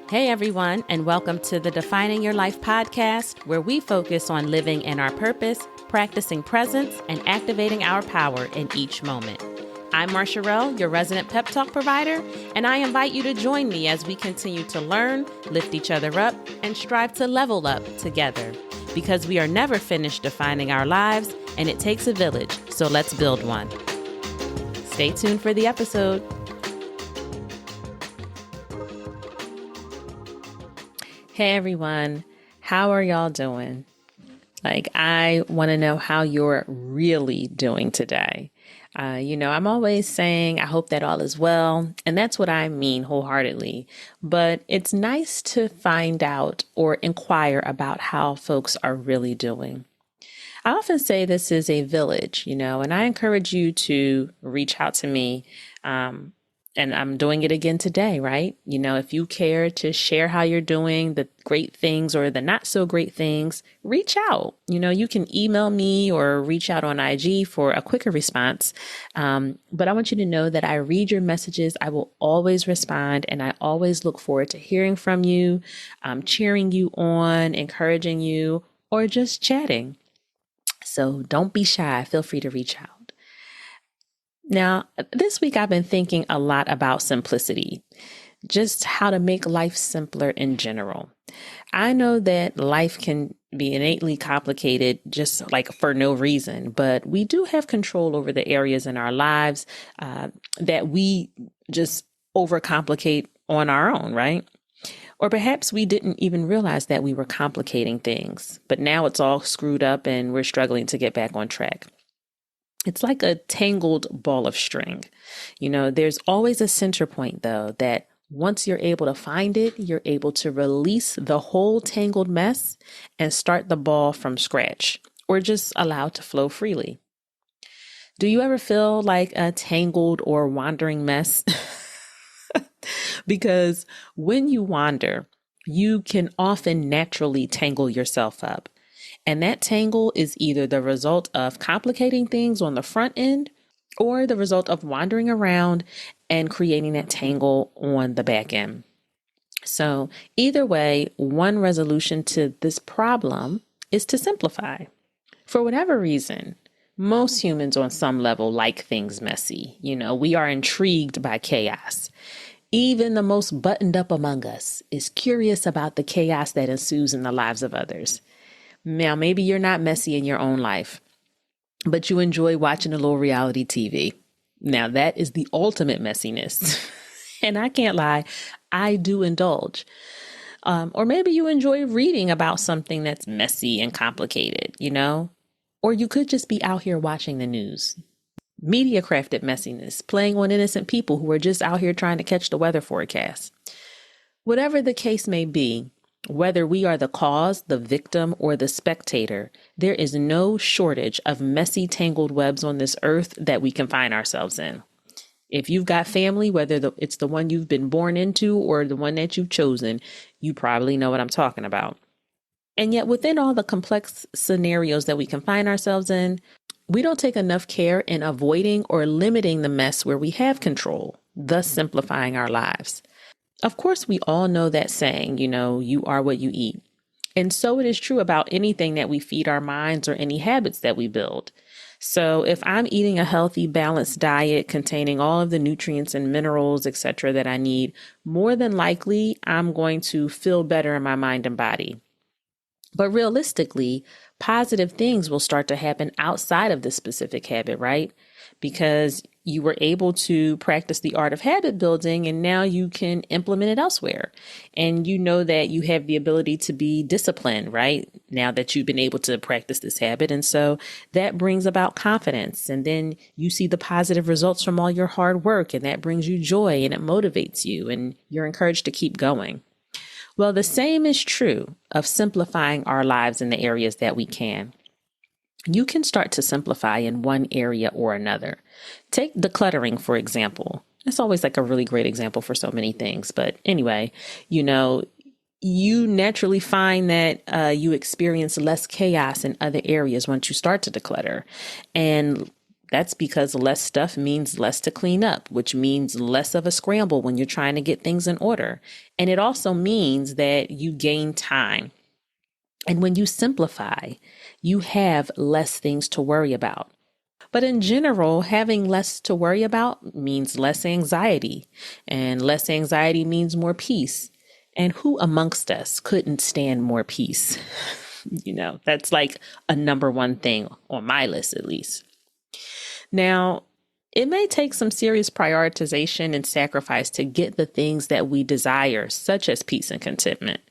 Hey everyone, and welcome to the Defining Your Life podcast, where we focus on living in our purpose, practicing presence, and activating our power in each moment. I'm Marsharelle, your resident pep talk provider, and I invite you to join me as we continue to learn, lift each other up, and strive to level up together. Because we are never finished defining our lives, and it takes a village, so let's build one. Stay tuned for the episode. Hey everyone, how are y'all doing? I want to know how you're really doing today. I'm always saying, I hope that all is well, and that's what I mean wholeheartedly. But it's nice to find out or inquire about how folks are really doing. I often say this is a village, and I encourage you to reach out to me. And I'm doing it again today, right? If you care to share how you're doing, the great things or the not so great things, reach out. You can email me or reach out on IG for a quicker response. But I want you to know that I read your messages. I will always respond, and I always look forward to hearing from you, cheering you on, encouraging you, or just chatting. So don't be shy. Feel free to reach out. Now, this week I've been thinking a lot about simplicity, just how to make life simpler in general. I know that life can be innately complicated just like for no reason, but we do have control over the areas in our lives that we just overcomplicate on our own, right? Or perhaps we didn't even realize that we were complicating things, but now it's all screwed up and we're struggling to get back on track. It's like a tangled ball of string. There's always a center point, though, that once you're able to find it, you're able to release the whole tangled mess and start the ball from scratch, or just allow it to flow freely. Do you ever feel like a tangled or wandering mess? Because when you wander, you can often naturally tangle yourself up. And that tangle is either the result of complicating things on the front end or the result of wandering around and creating that tangle on the back end. So either way, one resolution to this problem is to simplify. For whatever reason, most humans on some level like things messy. We are intrigued by chaos. Even the most buttoned up among us is curious about the chaos that ensues in the lives of others. Now, maybe you're not messy in your own life, but you enjoy watching a little reality TV. Now, that is the ultimate messiness. And I can't lie, I do indulge. Or maybe you enjoy reading about something that's messy and complicated, Or you could just be out here watching the news. Media crafted messiness, playing on innocent people who are just out here trying to catch the weather forecast. Whatever the case may be, whether we are the cause, the victim, or the spectator, there is no shortage of messy, tangled webs on this earth that we can find ourselves in. If you've got family, whether it's the one you've been born into or the one that you've chosen, you probably know what I'm talking about. And yet within all the complex scenarios that we can find ourselves in, we don't take enough care in avoiding or limiting the mess where we have control, thus simplifying our lives. Of course, we all know that saying, you are what you eat. And so it is true about anything that we feed our minds or any habits that we build. So if I'm eating a healthy, balanced diet containing all of the nutrients and minerals, etc., that I need, more than likely, I'm going to feel better in my mind and body. But realistically, positive things will start to happen outside of this specific habit, right? Because you were able to practice the art of habit building and now you can implement it elsewhere. And you know that you have the ability to be disciplined, right? Now that you've been able to practice this habit. And so that brings about confidence. And then you see the positive results from all your hard work, and that brings you joy and it motivates you and you're encouraged to keep going. Well, the same is true of simplifying our lives in the areas that we can. You can start to simplify in one area or another. Take decluttering, for example. It's always like a really great example for so many things. But anyway, you naturally find that you experience less chaos in other areas once you start to declutter. And That's because less stuff means less to clean up, which means less of a scramble when you're trying to get things in order. And it also means that you gain time. And when you simplify, you have less things to worry about. But in general, having less to worry about means less anxiety, and less anxiety means more peace. And who amongst us couldn't stand more peace? That's like a number one thing on my list, at least. Now, it may take some serious prioritization and sacrifice to get the things that we desire, such as peace and contentment,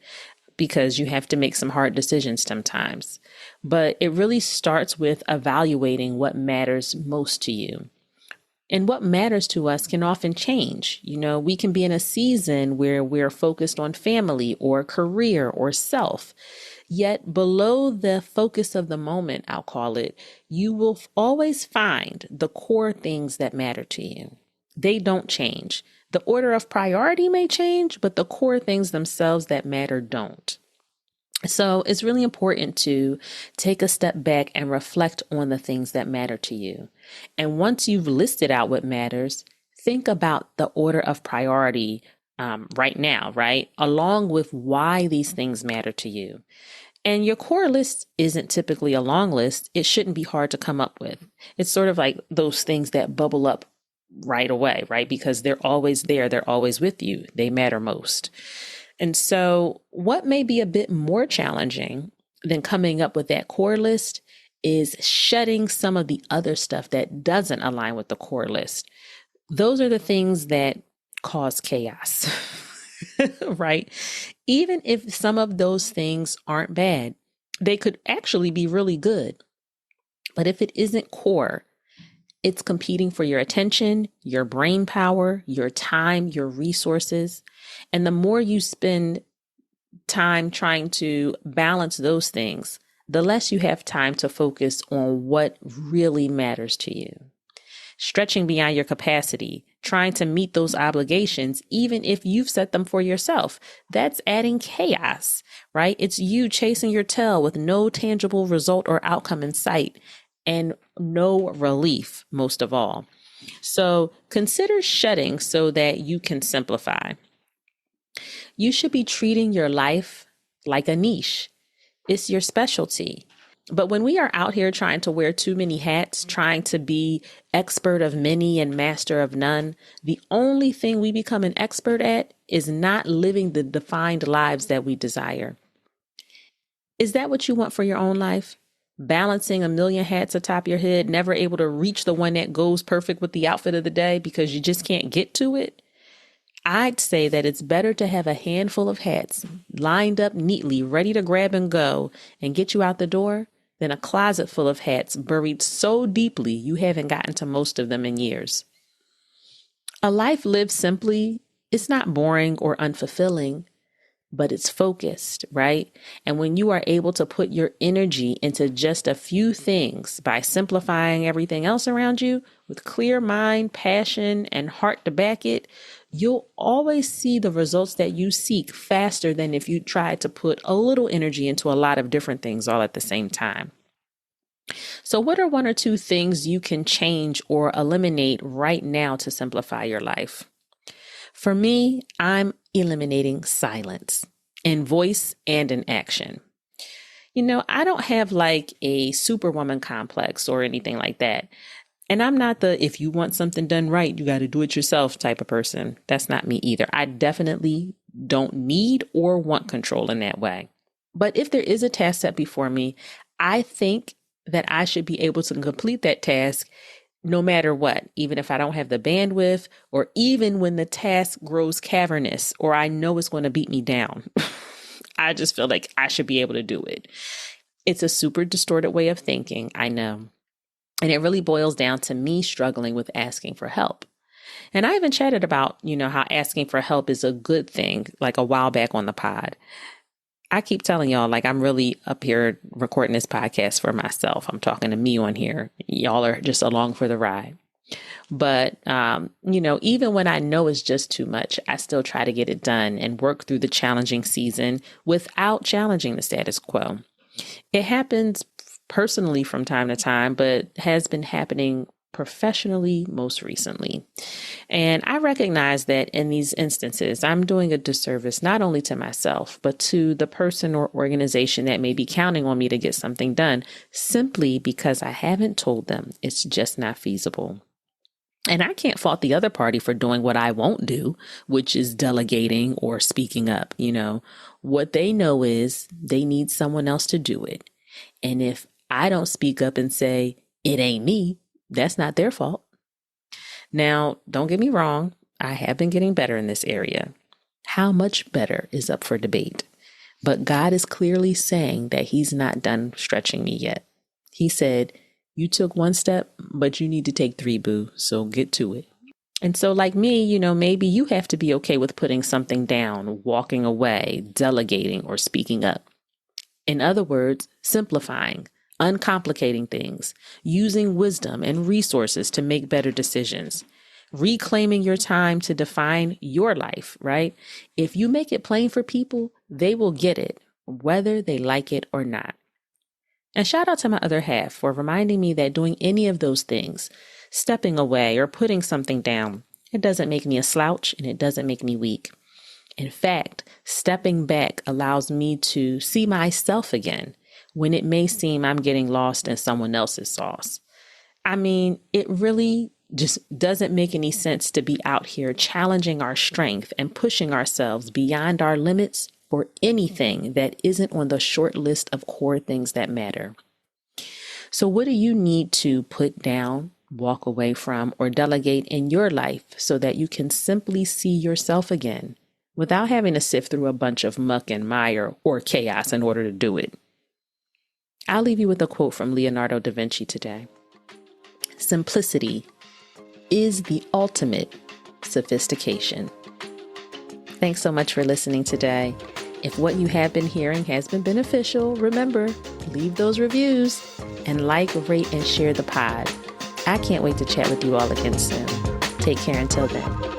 because you have to make some hard decisions sometimes. But it really starts with evaluating what matters most to you. And what matters to us can often change. We can be in a season where we're focused on family or career or self. Yet below the focus of the moment, I'll call it, you will always find the core things that matter to you. They don't change. The order of priority may change, but the core things themselves that matter don't. So it's really important to take a step back and reflect on the things that matter to you. And once you've listed out what matters, think about the order of priority right now, right? Along with why these things matter to you. And your core list isn't typically a long list. It shouldn't be hard to come up with. It's sort of like those things that bubble up right away, right? Because they're always there. They're always with you. They matter most. And so what may be a bit more challenging than coming up with that core list is shedding some of the other stuff that doesn't align with the core list. Those are the things that cause chaos, right? Even if some of those things aren't bad, they could actually be really good. But if it isn't core, it's competing for your attention, your brain power, your time, your resources. And the more you spend time trying to balance those things, the less you have time to focus on what really matters to you. Stretching beyond your capacity, trying to meet those obligations, even if you've set them for yourself, that's adding chaos, right? It's you chasing your tail with no tangible result or outcome in sight and no relief, most of all. So consider shedding so that you can simplify. You should be treating your life like a niche. It's your specialty. But when we are out here trying to wear too many hats, trying to be expert of many and master of none, the only thing we become an expert at is not living the defined lives that we desire. Is that what you want for your own life? Balancing a million hats atop your head, never able to reach the one that goes perfect with the outfit of the day because you just can't get to it? I'd say that it's better to have a handful of hats lined up neatly, ready to grab and go and get you out the door than a closet full of hats buried so deeply you haven't gotten to most of them in years. A life lived simply is not boring or unfulfilling, but it's focused, right? And when you are able to put your energy into just a few things by simplifying everything else around you with clear mind, passion, and heart to back it, you'll always see the results that you seek faster than if you tried to put a little energy into a lot of different things all at the same time. So what are one or two things you can change or eliminate right now to simplify your life? For me, I'm eliminating silence in voice and in action. I don't have like a superwoman complex or anything like that. And I'm not the, if you want something done right, you got to do it yourself type of person. That's not me either. I definitely don't need or want control in that way. But if there is a task set before me, I think that I should be able to complete that task no matter what, even if I don't have the bandwidth or even when the task grows cavernous or I know it's going to beat me down. I just feel like I should be able to do it. It's a super distorted way of thinking, I know. And it really boils down to me struggling with asking for help. And I even chatted about, how asking for help is a good thing, like a while back on the pod. I keep telling y'all, like, I'm really up here recording this podcast for myself. I'm talking to me on here. Y'all are just along for the ride. But, even when I know it's just too much, I still try to get it done and work through the challenging season without challenging the status quo. It happens personally from time to time, but has been happening professionally most recently. And I recognize that in these instances, I'm doing a disservice not only to myself, but to the person or organization that may be counting on me to get something done simply because I haven't told them it's just not feasible. And I can't fault the other party for doing what I won't do, which is delegating or speaking up. What they know is they need someone else to do it. And if I don't speak up and say, it ain't me, that's not their fault. Now, don't get me wrong. I have been getting better in this area. How much better is up for debate. But God is clearly saying that he's not done stretching me yet. He said, you took one step, but you need to take 3, boo. So get to it. And so like me, maybe you have to be okay with putting something down, walking away, delegating, or speaking up. In other words, simplifying, uncomplicating things, using wisdom and resources to make better decisions, reclaiming your time to define your life, right? If you make it plain for people, they will get it, whether they like it or not. And shout out to my other half for reminding me that doing any of those things, stepping away or putting something down, it doesn't make me a slouch and it doesn't make me weak. In fact, stepping back allows me to see myself again when it may seem I'm getting lost in someone else's sauce. I mean, it really just doesn't make any sense to be out here challenging our strength and pushing ourselves beyond our limits for anything that isn't on the short list of core things that matter. So what do you need to put down, walk away from, or delegate in your life so that you can simply see yourself again without having to sift through a bunch of muck and mire or chaos in order to do it? I'll leave you with a quote from Leonardo da Vinci today. Simplicity is the ultimate sophistication. Thanks so much for listening today. If what you have been hearing has been beneficial, remember, leave those reviews and like, rate, and share the pod. I can't wait to chat with you all again soon. Take care until then.